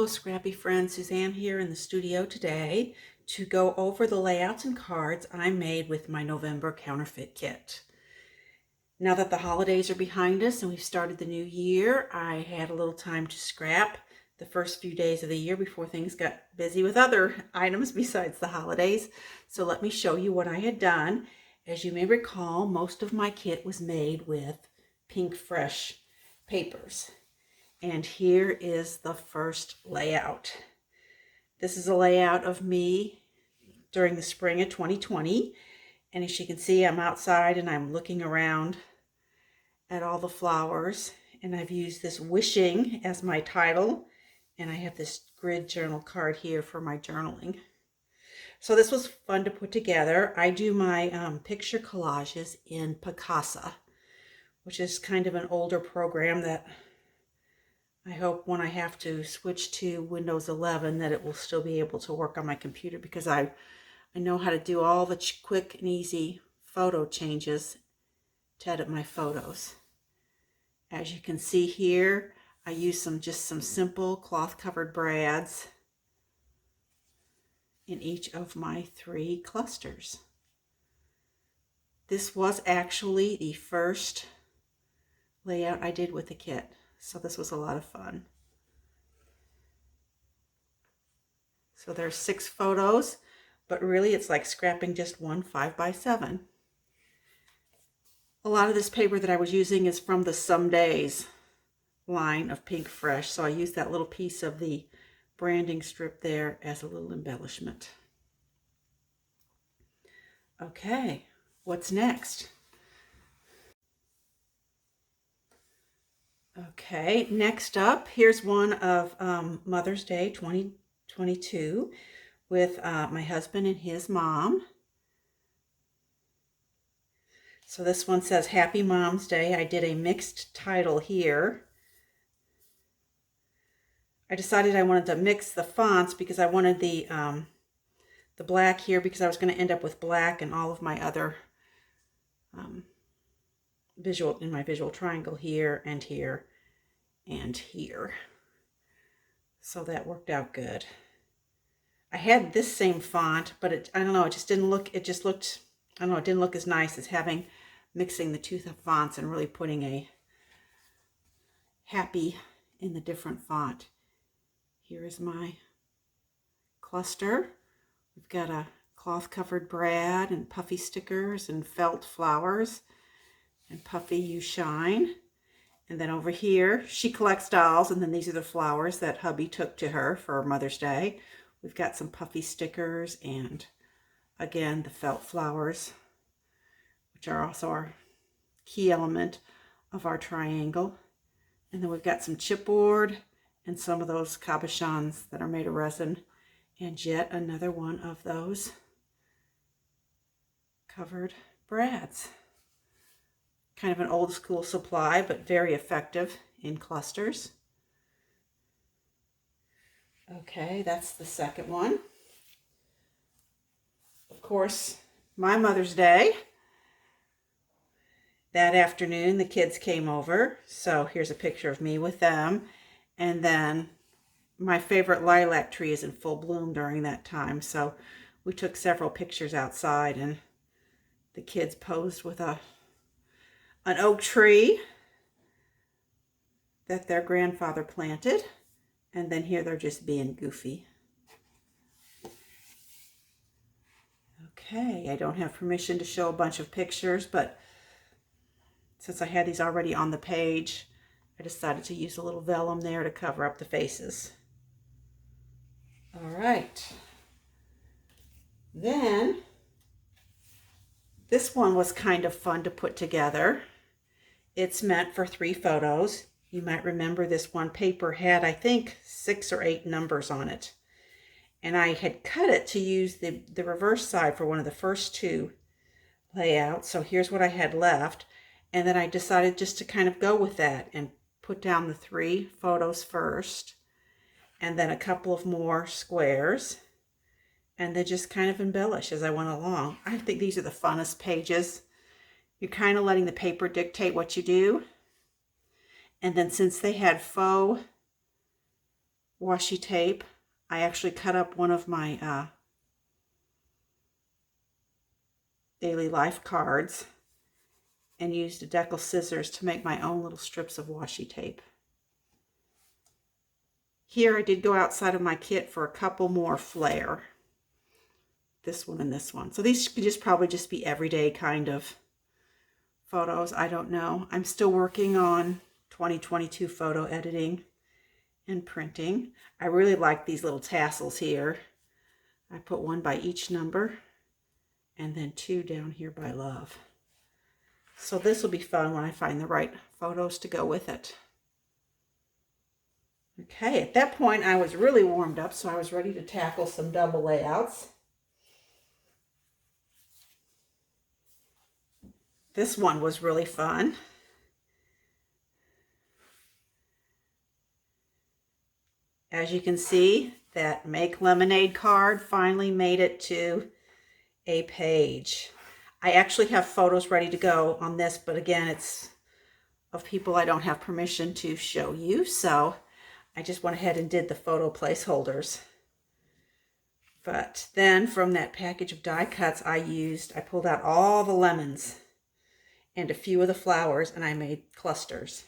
Hello, scrappy friend. Suzanne here in the studio today to go over the layouts and cards I made with my November Counterfeit Kit. Now that the holidays are behind us and we've started the new year, I had a little time to scrap the first few days of the year before things got busy with other items besides the holidays. So let me show you what I had done. As you may recall, most of my kit was made with Pink Fresh papers. And here is the first layout. This is a layout of me during the spring of 2020. And as you can see, I'm outside and I'm looking around at all the flowers. And I've used this wishing as my title. And I have this grid journal card here for my journaling. So this was fun to put together. I do my picture collages in Picasa, which is kind of an older program that I hope when I have to switch to Windows 11 that it will still be able to work on my computer, because I know how to do all the quick and easy photo changes to edit my photos. As you can see here, I use just some simple cloth covered brads in each of my 3 clusters. This was actually the first layout I did with the kit. So this was a lot of fun. So there's 6 photos, but really it's like scrapping just one 5x7. A lot of this paper that I was using is from the Some Days line of Pink Fresh. So I used that little piece of the branding strip there as a little embellishment. Okay, what's next? Okay, next up, here's one of Mother's Day 2022 with my husband and his mom. So this one says Happy Mom's Day. I did a mixed title here. I decided I wanted to mix the fonts because I wanted the black here because I was going to end up with black and all of my other visual triangle here and here and here. So that worked out good. I had this same font, but I don't know, it didn't look as nice as mixing the 2 fonts and really putting a happy in the different font. Here is my cluster. We've got a cloth covered brad and puffy stickers and felt flowers and Puffy You Shine. And then over here, she collects dolls, and then these are the flowers that hubby took to her for Mother's Day. We've got some puffy stickers and, again, the felt flowers, which are also our key element of our triangle. And then we've got some chipboard and some of those cabochons that are made of resin, and yet another one of those covered brads. Kind of an old school supply, but very effective in clusters. Okay, that's the second one. Of course, my Mother's Day. That afternoon, the kids came over. So here's a picture of me with them. And then my favorite lilac tree is in full bloom during that time. So we took several pictures outside, and the kids posed with an oak tree that their grandfather planted, and then here they're just being goofy. Okay, I don't have permission to show a bunch of pictures, but since I had these already on the page, I decided to use a little vellum there to cover up the faces. All right. Then this one was kind of fun to put together. It's meant for 3 photos. You might remember this one paper had, I think, 6 or 8 numbers on it. And I had cut it to use the reverse side for one of the first 2 layouts. So here's what I had left. And then I decided just to kind of go with that and put down the 3 photos first, and then a couple of more squares, and then just kind of embellish as I went along. I think these are the funnest pages. You're kind of letting the paper dictate what you do. And then since they had faux washi tape. I actually cut up one of my daily life cards and used a decal scissors to make my own little strips of washi tape. Here I did go outside of my kit for a couple more flair. This one and this one. So these could probably just be everyday kind of photos. I don't know. I'm still working on 2022 photo editing and printing. I really like these little tassels here. I put one by each number and then two down here by love. So this will be fun when I find the right photos to go with it. Okay, at that point I was really warmed up, so I was ready to tackle some double layouts. This one was really fun. As you can see, that Make Lemonade card finally made it to a page. I actually have photos ready to go on this, but again, it's of people I don't have permission to show you, so I just went ahead and did the photo placeholders. But then from that package of die cuts I pulled out all the lemons and a few of the flowers, and I made clusters.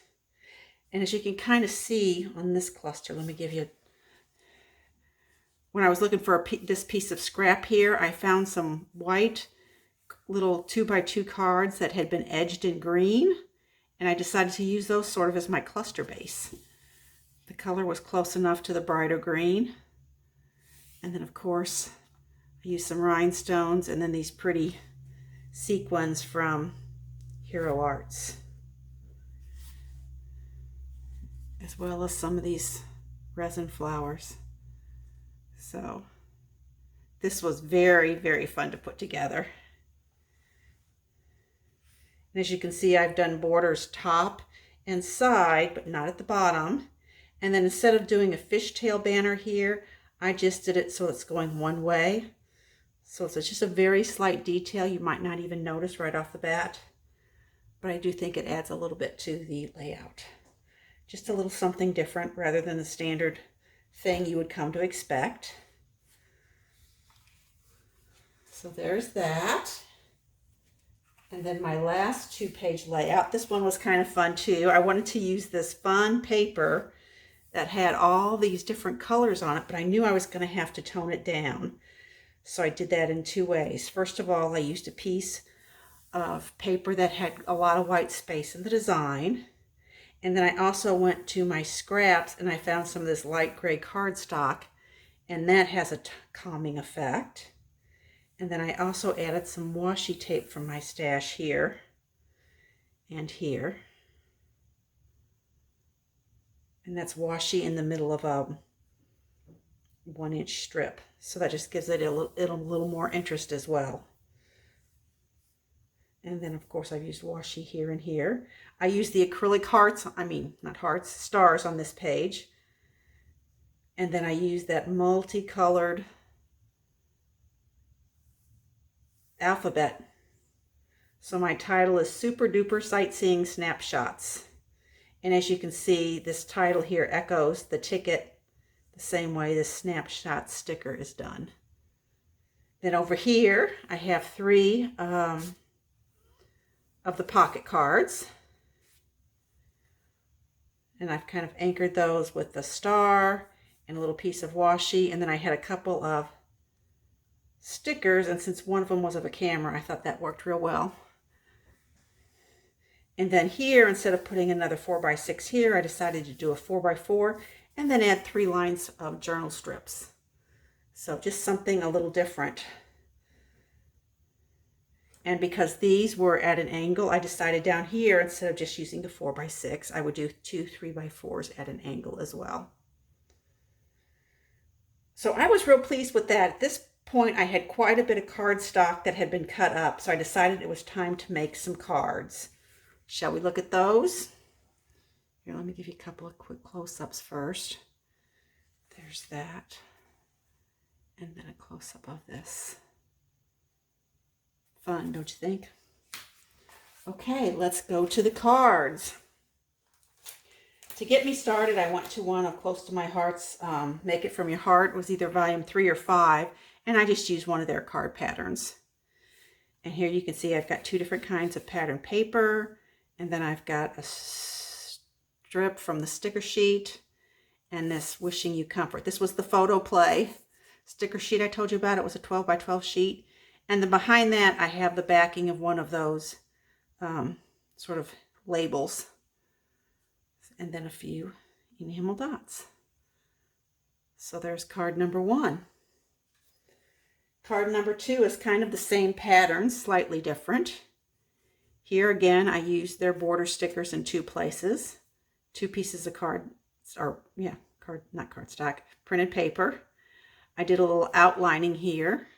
And as you can kind of see on this cluster, let me give you, when I was looking for this piece of scrap here, I found some white little 2x2 cards that had been edged in green, and I decided to use those sort of as my cluster base. The color was close enough to the brighter green. And then of course, I used some rhinestones and then these pretty sequins from Hero Arts, as well as some of these resin flowers. So this was very, very fun to put together. And as you can see, I've done borders top and side, but not at the bottom. And then instead of doing a fishtail banner here, I just did it so it's going one way. So it's just a very slight detail you might not even notice right off the bat. But I do think it adds a little bit to the layout. Just a little something different rather than the standard thing you would come to expect. So there's that. And then my last 2-page layout. This one was kind of fun too. I wanted to use this fun paper that had all these different colors on it, but I knew I was going to have to tone it down. So I did that in 2 ways. First of all, I used a piece of paper that had a lot of white space in the design. And then I also went to my scraps and I found some of this light gray cardstock, and that has a calming effect. And then I also added some washi tape from my stash here and here. And that's washi in the middle of a 1-inch strip. So that just gives it a little more interest as well. And then of course I've used washi here and here. I used the acrylic hearts, not hearts, stars on this page. And then I used that multicolored alphabet. So my title is Super Duper Sightseeing Snapshots. And as you can see, this title here echoes the ticket the same way this snapshot sticker is done. Then over here, I have 3 of the pocket cards. And I've kind of anchored those with the star and a little piece of washi. And then I had a couple of stickers, and since one of them was of a camera, I thought that worked real well. And then here, instead of putting another 4x6 here, I decided to do a 4x4 and then add 3 lines of journal strips. So just something a little different. And because these were at an angle, I decided down here, instead of just using the 4x6, I would do 2 3x4s at an angle as well. So I was real pleased with that. At this point, I had quite a bit of cardstock that had been cut up, so I decided it was time to make some cards. Shall we look at those? Here, let me give you a couple of quick close-ups first. There's that. And then a close-up of this. Fun, don't you think? Okay, let's go to the cards. to get me started, I went to one of Close to My Heart's Make It From Your Heart. It was either volume 3 or 5, and I just used one of their card patterns. And here you can see I've got 2 different kinds of pattern paper, and then I've got a strip from the sticker sheet, and this Wishing You Comfort. This was the photo play sticker sheet I told you about. It was a 12 by 12 sheet. And then behind that, I have the backing of one of those sort of labels. And then a few enamel dots. So there's card number 1. Card number 2 is kind of the same pattern, slightly different. Here again, I used their border stickers in 2 places. 2 pieces of printed paper. I did a little outlining here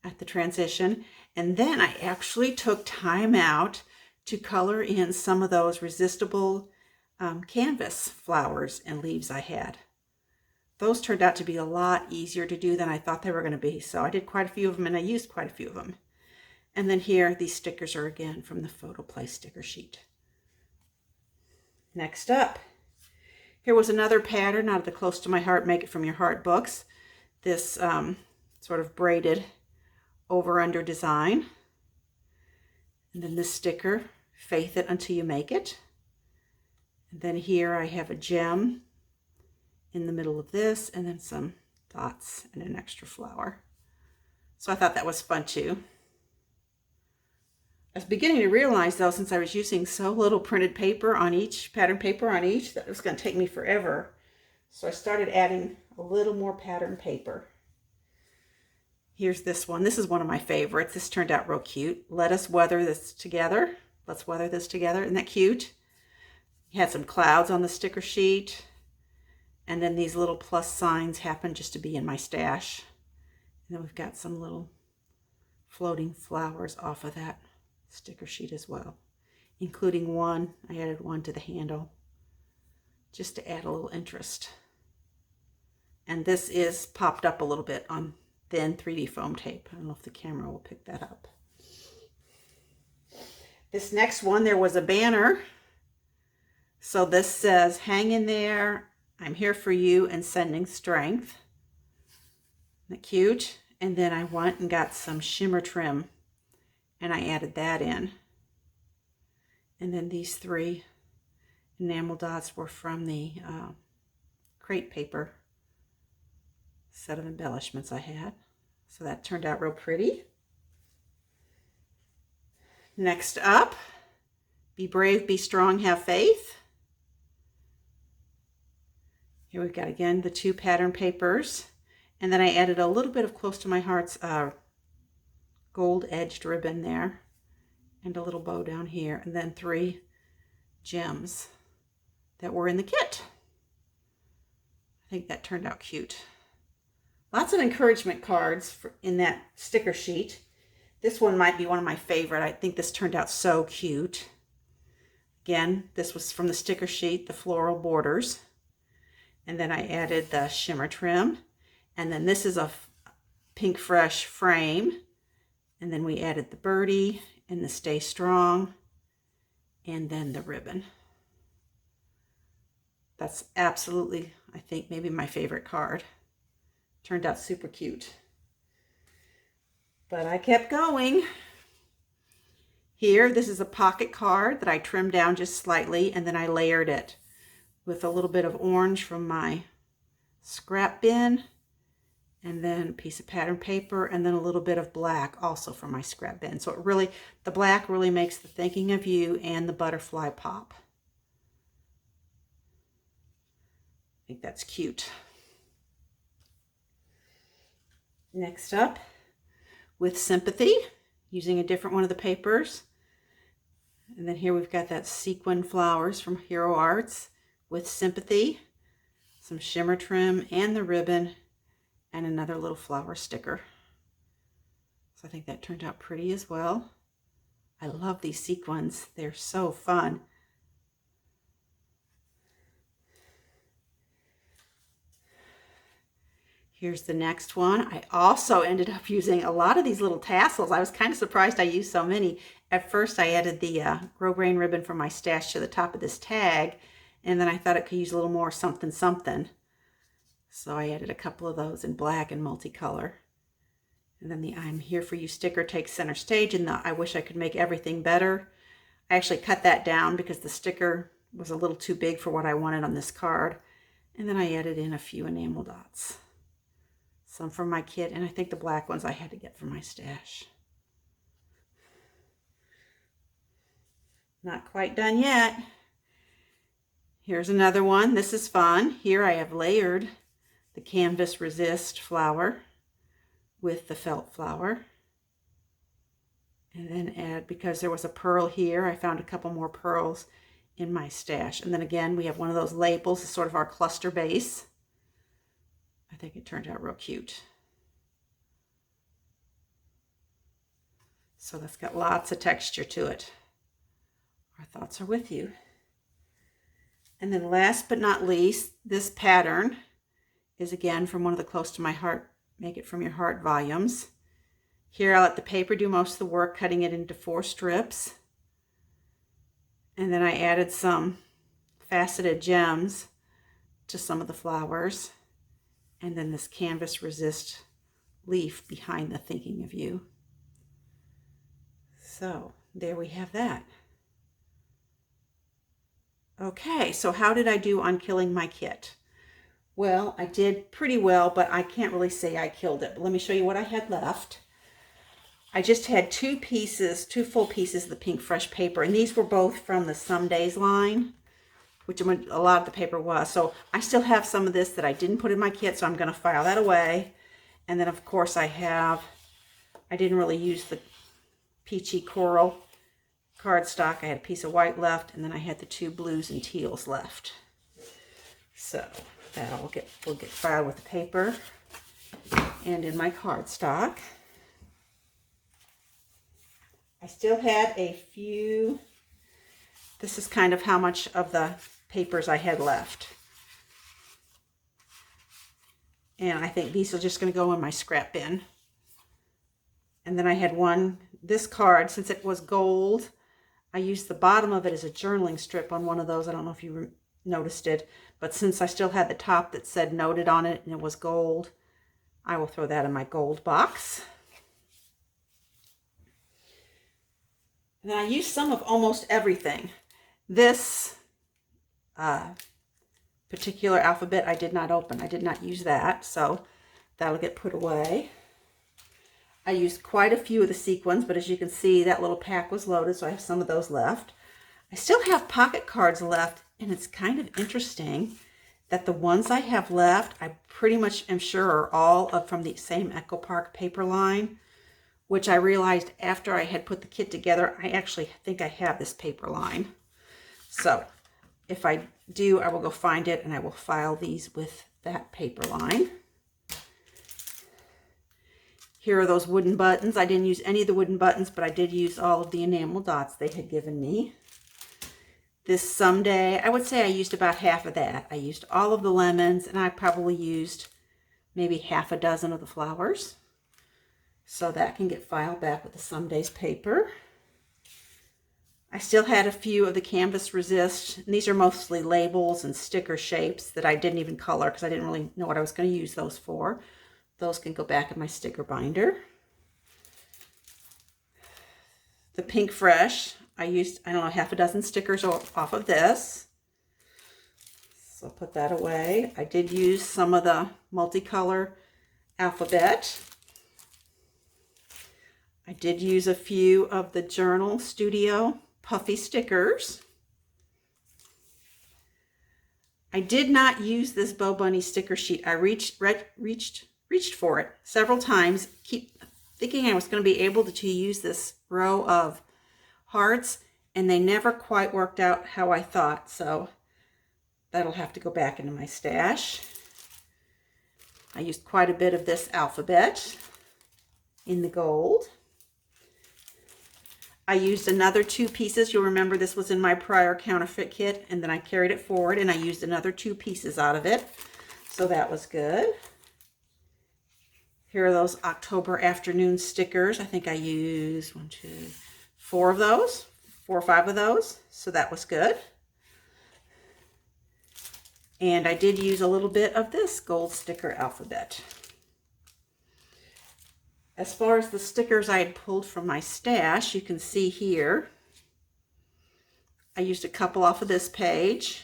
at the transition, and then I actually took time out to color in some of those resistible canvas flowers and leaves I had. Those turned out to be a lot easier to do than I thought they were going to be, so I did quite a few of them, and I used quite a few of them. And then here, these stickers are again from the photo play sticker sheet. Next up, here was another pattern out of the Close to My Heart Make It From Your Heart books. This sort of braided over-under design. And then this sticker, Faith It Until You Make It. And then here I have a gem in the middle of this, and then some dots and an extra flower. So I thought that was fun too. I was beginning to realize though, since I was using so little printed paper on each, pattern paper on each, that it was going to take me forever. So I started adding a little more pattern paper. Here's this one. This is one of my favorites. This turned out real cute. Let us weather this together. Let's weather this together. Isn't that cute? You had some clouds on the sticker sheet. And then these little plus signs happen just to be in my stash. And then we've got some little floating flowers off of that sticker sheet as well, including one. I added one to the handle just to add a little interest. And this is popped up a little bit on thin 3D foam tape. I don't know if the camera will pick that up. This next one, there was a banner. So this says, hang in there, I'm here for you and sending strength. Isn't that cute? And then I went and got some shimmer trim and I added that in. And then these 3 enamel dots were from the crate paper set of embellishments I had. So that turned out real pretty. Next up, be brave, be strong, have faith. Here we've got again the 2 pattern papers. And then I added a little bit of Close to My Heart's gold edged ribbon there. And a little bow down here. And then 3 gems that were in the kit. I think that turned out cute. Lots of encouragement cards in that sticker sheet. This one might be one of my favorite. I think this turned out so cute. Again, this was from the sticker sheet, the floral borders. And then I added the shimmer trim. And then this is a pink fresh frame. And then we added the birdie and the Stay Strong. And then the ribbon. That's absolutely, I think, maybe my favorite card. Turned out super cute. But I kept going. Here, this is a pocket card that I trimmed down just slightly, and then I layered it with a little bit of orange from my scrap bin, and then a piece of pattern paper, and then a little bit of black also from my scrap bin. So it really, the black really makes the thinking of you and the butterfly pop. I think that's cute. Next up, with Sympathy, using a different one of the papers. And then here we've got that sequin flowers from Hero Arts with Sympathy, some shimmer trim and the ribbon, and another little flower sticker. So I think that turned out pretty as well. I love these sequins. They're so fun. Here's the next one. I also ended up using a lot of these little tassels. I was kind of surprised I used so many. At first I added the grosgrain ribbon from my stash to the top of this tag, And then I thought it could use a little more something something. So I added a couple of those in black and multicolor. And then the I'm Here For You sticker takes center stage, and the I wish I could make everything better. I actually cut that down because the sticker was a little too big for what I wanted on this card. And then I added in a few enamel dots. Some from my kit, and I think the black ones I had to get from my stash. Not quite done yet. Here's another one. This is fun. Here I have layered the Canvas Resist flower with the felt flower. And then add, because there was a pearl here, I found a couple more pearls in my stash. And then again, we have one of those labels, it's sort of our cluster base. I think it turned out real cute. So that's got lots of texture to it. Our thoughts are with you. And then last but not least, this pattern is again from one of the Close to My Heart, Make It From Your Heart volumes. Here I let the paper do most of the work, cutting it into 4 strips. And then I added some faceted gems to some of the flowers. And then this Canvas Resist leaf behind the Thinking of You. So there we have that. Okay, so how did I do on killing my kit? Well, I did pretty well, but I can't really say I killed it. But let me show you what I had left. I just had 2 full pieces of the pink fresh paper, and these were both from the Some Days line, which a lot of the paper was. So I still have some of this that I didn't put in my kit, so I'm going to file that away. And then of course I didn't really use the peachy coral cardstock. I had a piece of white left, and then I had the 2 blues and teals left. So that will get filed with the paper and in my cardstock. I still had a few. This is kind of how much of the papers I had left. And I think these are just going to go in my scrap bin. And then I had this card, since it was gold, I used the bottom of it as a journaling strip on one of those. I don't know if you noticed it, but since I still had the top that said noted on it and it was gold, I will throw that in my gold box. And then I used some of almost everything. This particular alphabet I did not open. I did not use that, so that'll get put away. I used quite a few of the sequins, but as you can see, that little pack was loaded, so I have some of those left. I still have pocket cards left, and it's kind of interesting that the ones I have left, I pretty much am sure are all from the same Echo Park paper line, which I realized after I had put the kit together, I actually think I have this paper line. So if I do, I will go find it and I will file these with that paper line. Here are those wooden buttons. I didn't use any of the wooden buttons, but I did use all of the enamel dots they had given me. This Someday, I would say I used about half of that. I used all of the lemons, and I probably used maybe half a dozen of the flowers. So that can get filed back with the Some Days paper. I still had a few of the Canvas Resist, and these are mostly labels and sticker shapes that I didn't even color because I didn't really know what I was going to use those for. Those can go back in my sticker binder. The Pink Fresh, I used, I don't know, half a dozen stickers off of this. So I'll put that away. I did use some of the multicolor alphabet. I did use a few of the Journal Studio puffy stickers. I did not use this Bo Bunny sticker sheet. I reached for it several times, keep thinking I was going to be able to use this row of hearts, and they never quite worked out how I thought, so that'll have to go back into my stash. I used quite a bit of this alphabet in the gold. I used another 2 pieces. You'll remember this was in my prior counterfeit kit, and then I carried it forward and I used another 2 pieces out of it. So that was good. Here are those October afternoon stickers. I think I used 4 of those, 4 or 5 of those. So that was good. And I did use a little bit of this gold sticker alphabet. As far as the stickers I had pulled from my stash, you can see here, I used a couple off of this page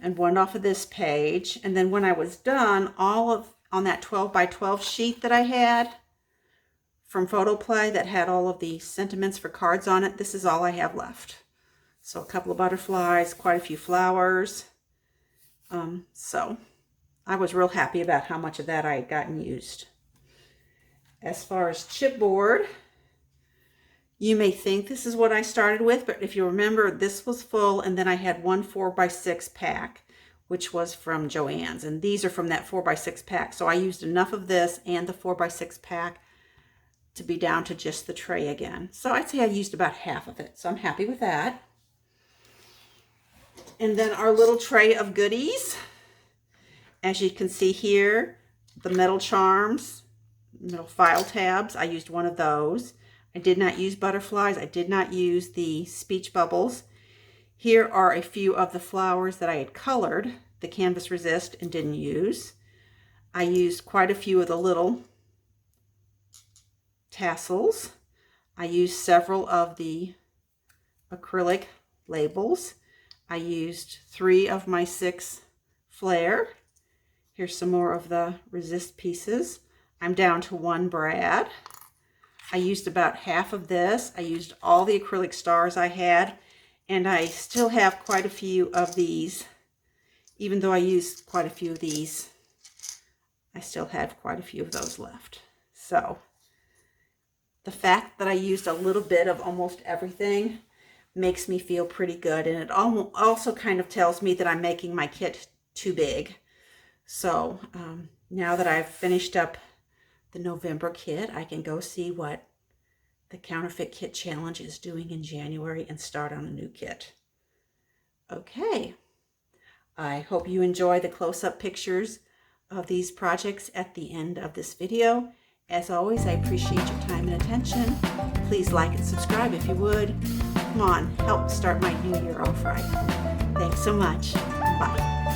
and one off of this page. And then when I was done, on that 12 by 12 sheet that I had from Photoplay that had all of the sentiments for cards on it, this is all I have left. So a couple of butterflies, quite a few flowers. So I was real happy about how much of that I had gotten used. As far as chipboard, you may think this is what I started with, but if you remember, this was full, and then I had one 4x6 pack, which was from Joann's, and these are from that 4x6 pack. So I used enough of this and the 4x6 pack to be down to just the tray again. So I'd say I used about half of it, so I'm happy with that. And then our little tray of goodies. As you can see here, the metal charms, metal file tabs, I used one of those. I did not use butterflies. I did not use the speech bubbles. Here are a few of the flowers that I had colored, the Canvas Resist, and didn't use. I used quite a few of the little tassels. I used several of the acrylic labels. I used 3 of my 6 flare. Here's some more of the resist pieces. I'm down to 1 brad. I used about half of this. I used all the acrylic stars I had, and I still have quite a few of these. Even though I used quite a few of these, I still have quite a few of those left. So the fact that I used a little bit of almost everything makes me feel pretty good, and it also kind of tells me that I'm making my kit too big. So now that I've finished up the November kit, I can go see what the Counterfeit Kit Challenge is doing in January and start on a new kit. Okay, I hope you enjoy the close-up pictures of these projects at the end of this video. As always, I appreciate your time and attention. Please like and subscribe if you would. Come on, help start my new year off right. Thanks so much. Bye.